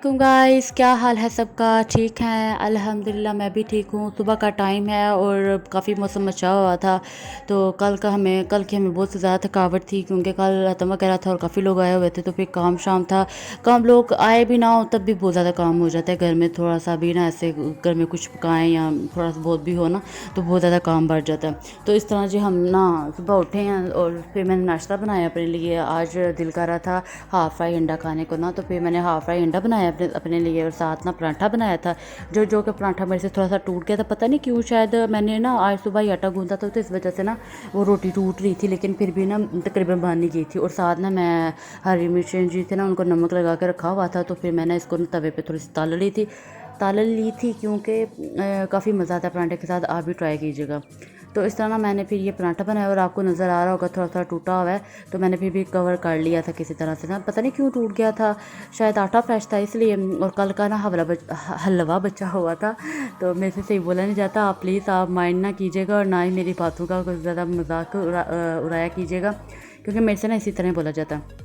वालेकुम गाइस, क्या हाल है सबका? ठीक हैं? अल्हम्दुलिल्लाह मैं भी ठीक हूँ। सुबह का टाइम है और काफ़ी मौसम अच्छा हुआ था। तो कल की हमें बहुत ज़्यादा थकावट थी क्योंकि कल रतम वगैरह था और काफ़ी लोग आए हुए थे, तो फिर काम शाम था। काम लोग आए भी ना हो तब भी बहुत ज़्यादा काम हो जाता है घर में। थोड़ा सा भी ना ऐसे घर में कुछ पकाएं या थोड़ा सा बहुत भी हो ना तो बहुत ज़्यादा काम बढ़ जाता है। तो इस तरह जी हम ना सुबह उठे हैं और फिर मैंने नाश्ता बनाया अपने लिए। आज दिल कर रहा था हाफ़ फ्राई अंडा खाने को ना, तो फिर मैंने हाफ़ फ्राई अंडा बनाया अपने लिए और साथ ना पराठा बनाया था। जो कि पराठा मेरे से थोड़ा सा टूट गया था, पता नहीं क्यों। शायद मैंने ना आज सुबह ही आटा गूंथा था तो इस वजह से ना वो रोटी टूट रही थी, लेकिन फिर भी ना तकरीबन बन नहीं गई थी। और साथ ना मैं हरी मिर्चें जी थे ना उनको नमक लगा के रखा हुआ था, तो फिर मैंने इसको ना तवे पे थोड़ी सी ताल ली थी क्योंकि काफ़ी मज़ा आता है पराठे के साथ। आप भी ट्राई कीजिएगा। तो इस तरह ना मैंने फिर ये पराठा बनाया और आपको नज़र आ रहा होगा थोड़ा थोड़ा टूटा हुआ है, तो मैंने फिर भी कवर कर लिया था किसी तरह से ना, पता नहीं क्यों टूट गया था। शायद आटा फ्रेश था इसलिए। और कल का ना हलवा बचा हुआ था, तो मेरे से सही बोला नहीं जाता। आप प्लीज़ आप माइंड ना कीजिएगा और ना ही मेरी बातों का कुछ ज़्यादा मजाक उड़ाया कीजिएगा, क्योंकि मेरे से ना इसी तरह बोला जाता है।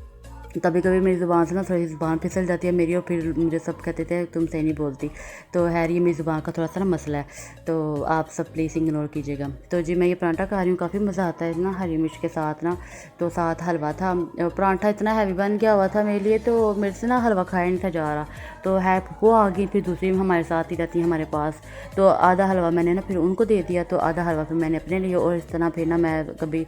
कभी कभी मेरी ज़ुबान से ना थोड़ी ज़ुबान फिसल जाती है मेरी, और फिर मुझे सब कहते थे तुम सही नहीं बोलती। तो खैर ये मेरी ज़ुबान का थोड़ा सा ना मसला है, तो आप सब प्लीज़ इग्नोर कीजिएगा। तो जी मैं ये पराठा खा रही हूँ, काफ़ी मज़ा आता है ना हरी मिर्च के साथ ना। तो साथ हलवा था। पराठा इतना हैवी बन गया हुआ था मेरे लिए, तो मेरे से ना हलवा खाया नहीं था जा रहा। तो है वो आ गई फिर दूसरी हमारे साथ ही रहती है हमारे पास, तो आधा हलवा मैंने ना फिर उनको दे दिया, तो आधा हलवा फिर मैंने अपने लिए। और इस तरह फिर ना मैं कभी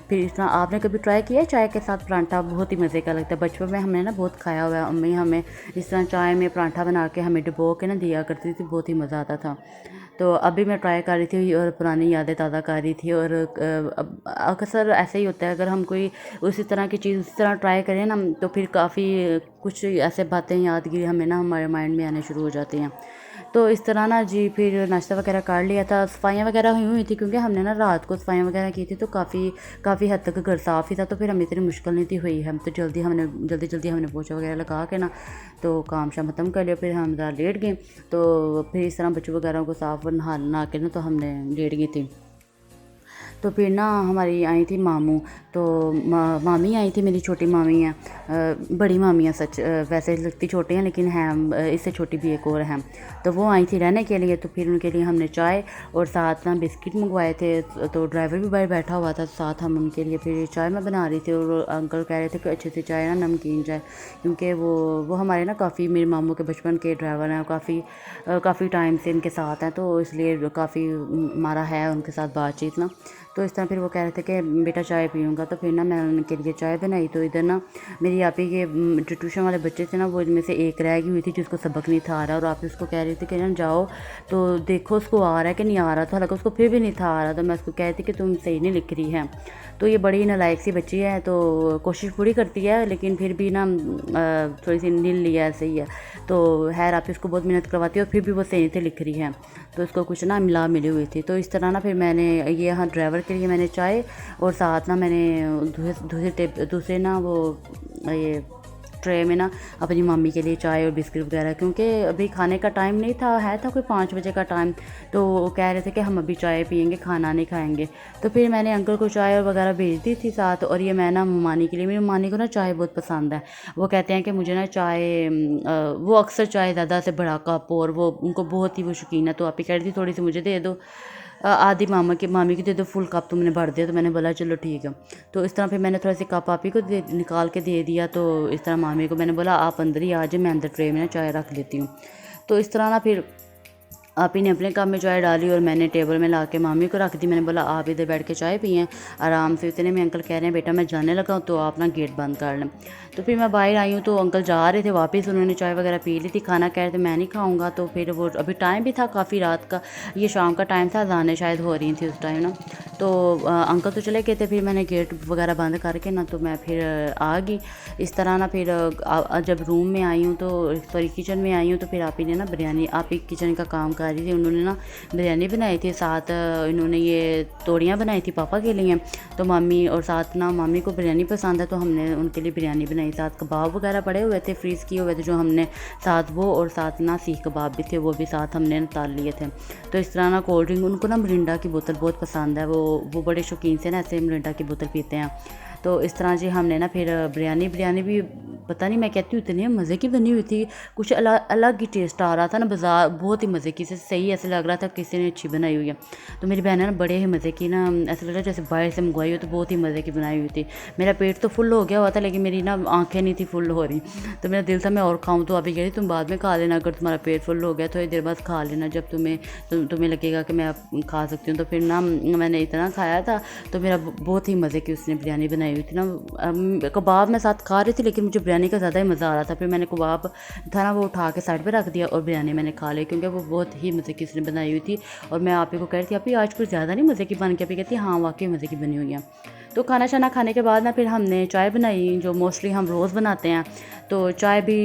फिर इस तरह आपने कभी ट्राई किया है चाय के साथ पराठा? बहुत ही मज़े का लगता है। बचपन में हमने ना बहुत खाया हुआ है। अम्मी हमें इस तरह चाय में पराठा बना के हमें डुबो के ना दिया करती थी, बहुत ही मज़ा आता था। तो अभी मैं ट्राई कर रही थी और पुरानी यादें ताज़ा कर रही थी। और अक्सर ऐसे ही होता है, अगर हम कोई उसी तरह की चीज़ उसी तरह ट्राई करें ना तो फिर काफ़ी कुछ ऐसे बातें यादगिरी हमें ना हमारे माइंड में आने शुरू हो जाती हैं। तो इस तरह ना जी फिर नाश्ता वगैरह कर लिया था। सफाइयाँ वगैरह हुई थी क्योंकि हमने ना रात को सफाइयाँ वगैरह की थी, तो काफ़ी हद तक घर साफ़ ही था, तो फिर हमें इतनी मुश्किल नहीं थी हुई। हम तो जल्दी हमने पोछा वगैरह लगा के ना तो काम शाम ख़त्म कर लिया। फिर हम ज़रा लेट गए, तो फिर इस तरह बच्चों वगैरह को साफ़ नहा के ना तो हमने लेट गई थी। तो फिर ना हमारी आई थी मामू, तो मामी आई थी, मेरी छोटी मामी है। बड़ी मामी है सच, वैसे लगती छोटी हैं लेकिन हैं इससे छोटी भी एक और हैं। तो वो आई थी रहने के लिए, तो फिर उनके लिए हमने चाय और साथ ना बिस्किट मंगवाए थे। तो ड्राइवर भी बाहर बैठा हुआ था, साथ हम उनके लिए फिर चाय मैं बना रही थी। और अंकल कह रहे थे कि अच्छे से चाय ना नमकीन चाय, क्योंकि वो हमारे ना काफ़ी मेरे मामू के बचपन के ड्राइवर हैं, काफ़ी टाइम से इनके साथ हैं, तो इसलिए काफ़ी हमारा है उनके साथ बातचीत ना। तो इस तरह फिर वो कह रहे थे कि बेटा चाय पीऊँगा, तो फिर ना मैं उनके लिए चाय बनाई। तो इधर ना मेरी आपी के जो ट्यूशन वाले बच्चे थे ना, वो इनमें से एक रह गई हुई थी जिसको सबक नहीं था आ रहा, और आप उसको कह रही थी कि ना जाओ तो देखो उसको आ रहा है कि नहीं आ रहा। तो हालांकि उसको फिर भी नहीं था आ रहा, तो मैं उसको कह रही थी कि तुम सही नहीं लिख रही है। तो ये बड़ी नालायक सी बच्ची है, तो कोशिश पूरी करती है लेकिन फिर भी ना थोड़ी सी नील लिया ऐसे ही है। तो खैर आप इसको बहुत मेहनत करवाती है और फिर भी वो सही नहीं थे लिख रही है, तो इसको कुछ ना मिली हुई थी। तो इस तरह ना फिर मैंने ये यहाँ ड्राइवर के लिए मैंने चाय और साथ ना मैंने दूसरे ना वो ये ट्रे में ना अपनी मम्मी के लिए चाय और बिस्किट वगैरह, क्योंकि अभी खाने का टाइम नहीं था, था कोई 5 बजे का टाइम। तो वो कह रहे थे कि हम अभी चाय पियेंगे, खाना नहीं खाएंगे। तो फिर मैंने अंकल को चाय और वगैरह भेज दी थी साथ। और ये मैं ना ममानी के लिए, मेरी ममानी को ना चाय बहुत पसंद है। वो कहते हैं कि मुझे ना चाय वो अक्सर चाय ज़्यादा से बड़ा कप, और वो उनको बहुत ही वो शौकीन है। तो आप ही कह रही थी थोड़ी सी मुझे दे दो, आधी मामी की दे दो, फुल कप तुमने भर दिया। तो मैंने बोला चलो ठीक है। तो इस तरह फिर मैंने थोड़ा सी कप आप ही को निकाल के दे दिया। तो इस तरह मामी को मैंने बोला आप अंदर ही आ जाए, मैं अंदर ट्रे में ना चाय रख लेती हूँ। तो इस तरह ना फिर आप ही ने अपने कप में चाय डाली और मैंने टेबल में ला के मामी को रख दी। मैंने बोला आप इधर बैठ के चाय पिएँ आराम से। इतने में अंकल कह रहे हैं बेटा मैं जाने लगा हूँ, तो आप ना गेट बंद कर लें। तो फिर मैं बाहर आई हूँ, तो अंकल जा रहे थे वापस, उन्होंने चाय वगैरह पी ली थी, खाना कह रहे थे मैं नहीं खाऊंगा। तो फिर वो अभी टाइम भी था काफ़ी रात का, ये शाम का टाइम था, अज़ानें शायद हो रही थी उस टाइम ना। तो अंकल तो चले गए थे, फिर मैंने गेट वगैरह बंद करके ना तो मैं फिर आ गई। इस तरह ना फिर जब रूम में आई हूँ, तो सॉरी किचन में आई हूँ, तो फिर आप ही ने ना बिरयानी, आप ही किचन का काम कर रही थी, उन्होंने ना बिरयानी बनाई थी। साथ इन्होंने ये तोड़ियाँ बनाई थी पापा के लिए, तो मम्मी और साथ ना मम्मी को बिरयानी पसंद है, तो हमने उनके लिए बिरयानी बनाई। साथ कबाब वगैरह पड़े हुए थे, फ्रीज़ किए हुए थे जो हमने, साथ वो और साथ ना सीख कबाब भी थे, वो भी साथ हमने ताल लिए थे। तो इस तरह ना कोल्ड ड्रिंक, उनको ना मिरिंडा की बोतल बहुत पसंद है, वो बड़े शौकीन से ना ऐसे मिरिंडा की बोतल पीते हैं। तो इस तरह जी हमने ना फिर बिरयानी भी पता नहीं मैं कहती हूँ इतनी मज़े की बनी हुई थी, कुछ अलग ही टेस्ट आ रहा था ना, बाजार बहुत ही मज़े की से सही ऐसे लग रहा था किसी ने अच्छी बनाई हुई है। तो मेरी बहन है ना बड़े ही मज़े की ना, ऐसा लग रहा जैसे बाहर से मंगवाई हो, तो बहुत ही मज़े की बनाई हुई थी। मेरा पेट तो फुल हो गया हुआ था लेकिन मेरी ना आँखें नहीं थी फुल हो रही, तो मेरा दिल था मैं और खाऊँ। तो अभी कह रही तुम बाद में खा लेना, अगर तुम्हारा पेट फुल हो गया थोड़ी देर बाद खा लेना, जब तुम्हें लगेगा कि मैं अब खा सकती हूँ। तो फिर ना मैंने इतना खाया था, तो मेरा बहुत ही मज़े की उसने बिरयानी बनाई हुई थी ना। कबाब मैं साथ खा रही थी लेकिन मुझे बिरयानी का ज़्यादा ही मज़ा आ रहा था। फिर मैंने कबाब था ना वो उठा के साइड पे रख दिया और बिरयानी मैंने खा ली, क्योंकि वो बहुत ही मज़े की उसने बनाई हुई थी। और मैं आप ही को कह रही थी आप ही आज कुछ ज़्यादा नहीं मज़े की बन के, आप ही कहती हाँ वाकई मज़े की बनी हुई है। तो खाना शाना खाने के बाद ना फिर हमने चाय बनाई, जो मोस्टली हम रोज़ बनाते हैं। तो चाय भी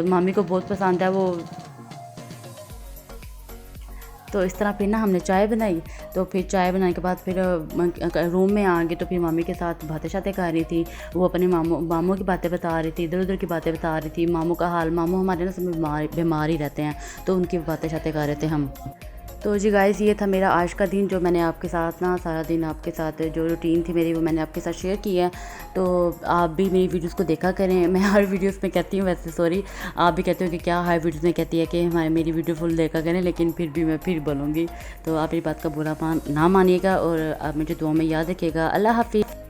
मामी को बहुत पसंद है वो। तो इस तरह फिर ना हमने चाय बनाई। तो फिर चाय बनाने के बाद फिर रूम में आ गए, तो फिर मामी के साथ बातें शातें कर रही थी। वो अपने मामों की बातें बता रही थी, इधर उधर की बातें बता रही थी, मामों का हाल। मामू हमारे ना सब बीमार ही रहते हैं, तो उनकी बातें शातें कर रहे थे हम। तो जी गाइज़ ये था मेरा आज का दिन, जो मैंने आपके साथ ना सारा दिन आपके साथ जो रूटीन थी मेरी वो मैंने आपके साथ शेयर की है। तो आप भी मेरी वीडियोस को देखा करें। मैं हर वीडियोस में कहती हूँ, वैसे सॉरी आप भी कहते हो कि क्या हर वीडियोस में कहती है कि हमारे मेरी वीडियो फुल देखा करें, लेकिन फिर भी मैं फिर बोलूँगी। तो आप मेरी बात का बुरा ना मानिएगा और आप मुझे दुआ में याद रखिएगा। अल्लाह हाफिज़।